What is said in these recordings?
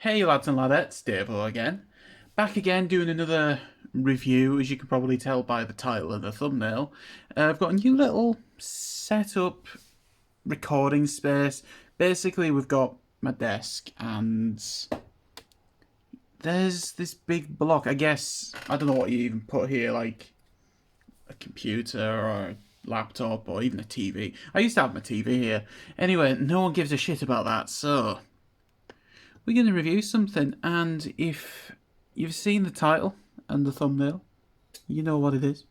Hey lads and ladettes, Davo again. Back again doing another review, as you can probably tell by the title and the thumbnail. I've got a new little setup recording space. Basically we've got my desk and there's this big block. I guess, I don't know what you even put here, like a computer or a laptop or even a TV. I used to have my TV here. Anyway, no one gives a shit about that, so we're going to review something, and if you've seen the title and the thumbnail, you know what it is.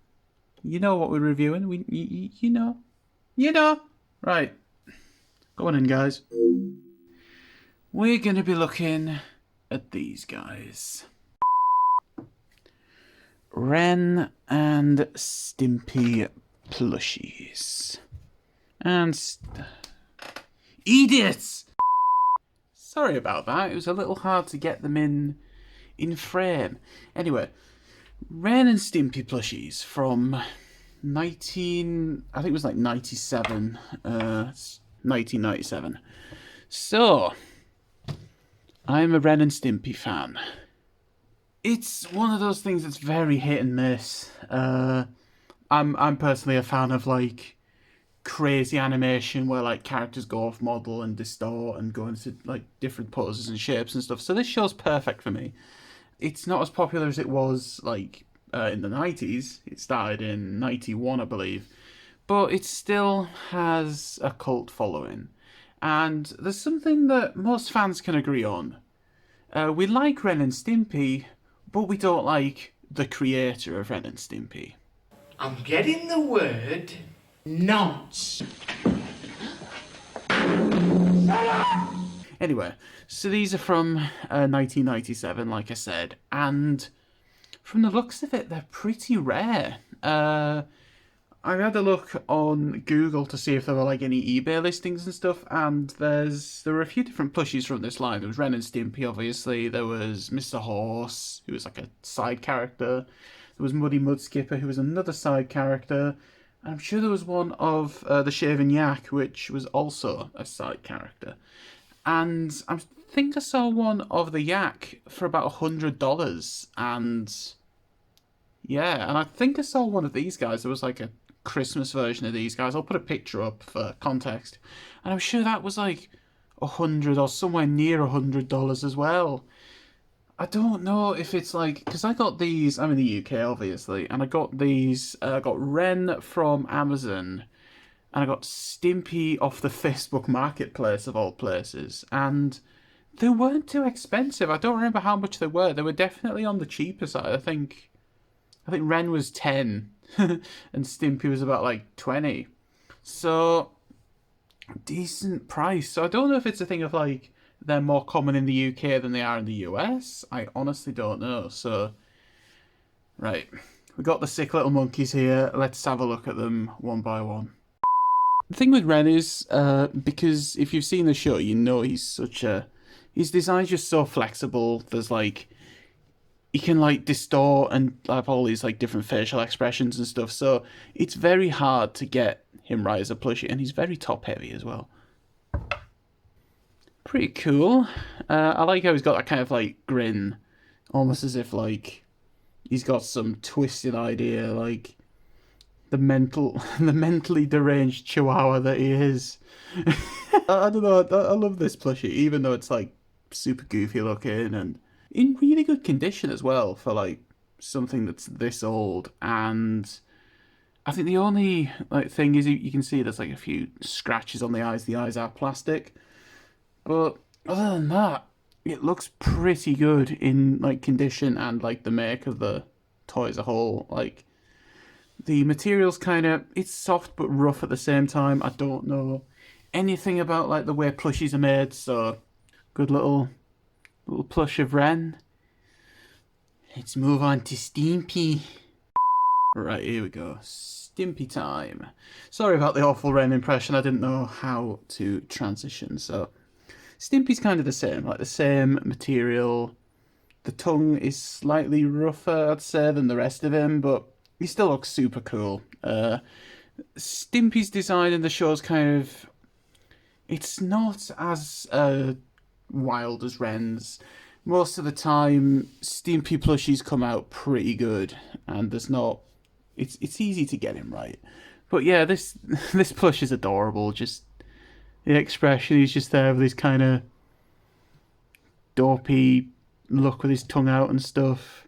You know what we're reviewing. You know. You know. Right. Go on in, guys. We're going to be looking at these guys. Ren and Stimpy plushies. And eediots! Sorry about that, it was a little hard to get them in frame. Anyway, Ren and Stimpy plushies from I think it was like 97, 1997. So, I'm a Ren and Stimpy fan. It's one of those things that's very hit and miss. I'm personally a fan of like crazy animation where like characters go off model and distort and go into like different poses and shapes and stuff. So this show's perfect for me. It's not as popular as it was like in the 90s. It started in 91, I believe. But it still has a cult following. And there's something that most fans can agree on. We like Ren and Stimpy, but we don't like the creator of Ren and Stimpy. I'm getting the word nonce. Anyway, so these are from 1997, like I said, and from the looks of it, they're pretty rare. I had a look on Google to see if there were like any eBay listings and stuff, and there were a few different plushies from this line. There was Ren and Stimpy, obviously. There was Mr. Horse, who was like a side character. There was Muddy Mudskipper, who was another side character. I'm sure there was one of the Shaven Yak, which was also a side character. And I think I saw one of the Yak for about $100. And yeah, and I think I saw one of these guys. There was like a Christmas version of these guys. I'll put a picture up for context. And I'm sure that was like $100 or somewhere near $100 as well. I don't know if it's like, because I got these, I'm in the UK obviously, and I got these, I got Ren from Amazon, and I got Stimpy off the Facebook Marketplace of all places, and they weren't too expensive. I don't remember how much they were. They were definitely on the cheaper side. I think Ren was 10, and Stimpy was about like 20. So, decent price. So I don't know if it's a thing of like, they're more common in the UK than they are in the US. I honestly don't know. So, right. We got the sick little monkeys here. Let's have a look at them one by one. The thing with Ren is, because if you've seen the show, you know he's his design's just so flexible. There's like, he can like distort and have all these like different facial expressions and stuff. So it's very hard to get him right as a plushie, and he's very top heavy as well. Pretty cool. I like how he's got that kind of like grin, almost as if like he's got some twisted idea, like the mentally deranged chihuahua that he is. I don't know. I love this plushie, even though it's like super goofy looking and in really good condition as well for like something that's this old. And I think the only like thing is you can see there's like a few scratches on the eyes. The eyes are plastic. But other than that, it looks pretty good in like condition and like the make of the toy as a whole. Like the material's it's soft but rough at the same time. I don't know anything about like the way plushies are made, so good little plush of Ren. Let's move on to Stimpy. Right, here we go. Stimpy time. Sorry about the awful Ren impression. I didn't know how to transition, so Stimpy's kind of the same, like the same material. The tongue is slightly rougher, I'd say, than the rest of him, but he still looks super cool. Stimpy's design in the show's it's not as wild as Ren's. most of the time, Stimpy plushies come out pretty good, and there's not. It's easy to get him right. But yeah, this this plush is adorable. Just the expression, he's just there with his kind of dopey look with his tongue out and stuff,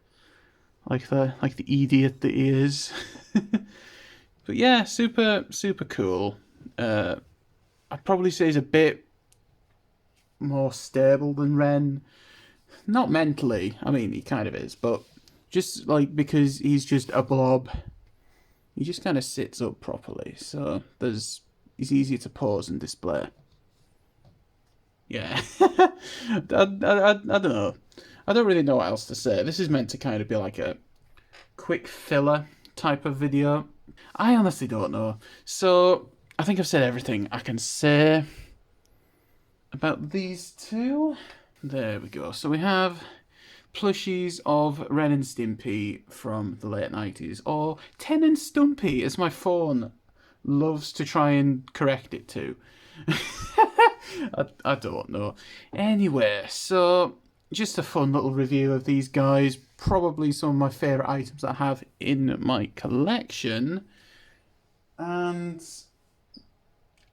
like the idiot that he is. But yeah, super cool. I'd probably say he's a bit more stable than Ren. Not mentally, I mean he kind of is, but just like because he's just a blob, he just kind of sits up properly. So he's easier to pose and display. Yeah, I don't know. I don't really know what else to say. This is meant to kind of be like a quick filler type of video. I honestly don't know. So I think I've said everything I can say about these two. There we go. So we have plushies of Ren and Stimpy from the late 90s, or Ten and Stumpy, as my phone loves to try and correct it to. I don't know. Anyway, so just a fun little review of these guys. Probably some of my favourite items I have in my collection. And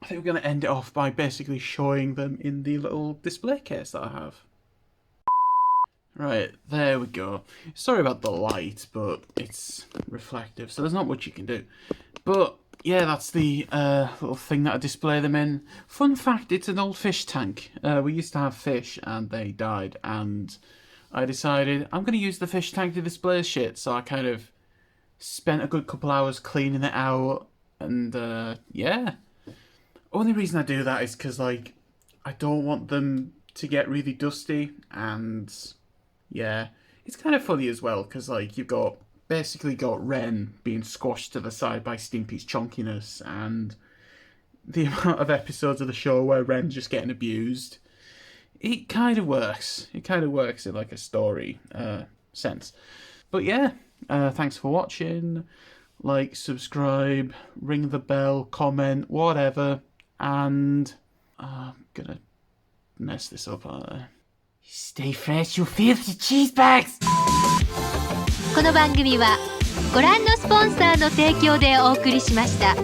I think we're going to end it off by basically showing them in the little display case that I have. Right, there we go. Sorry about the light, but it's reflective, so there's not much you can do. But yeah, that's the little thing that I display them in. Fun fact, it's an old fish tank. We used to have fish and they died, and I decided I'm going to use the fish tank to display shit, so I kind of spent a good couple hours cleaning it out, and yeah. Only reason I do that is because, like, I don't want them to get really dusty, and yeah, it's kind of funny as well, because, like, you've basically got Ren being squashed to the side by Stimpy's chonkiness, and the amount of episodes of the show where Ren's just getting abused. It kind of works. It kind of works in, like, a story sense. But yeah, thanks for watching. Like, subscribe, ring the bell, comment, whatever. And I'm gonna mess this up, aren't I? Stay fresh, you filthy cheese bags! この番組はご覧のスポンサーの提供でお送りしました。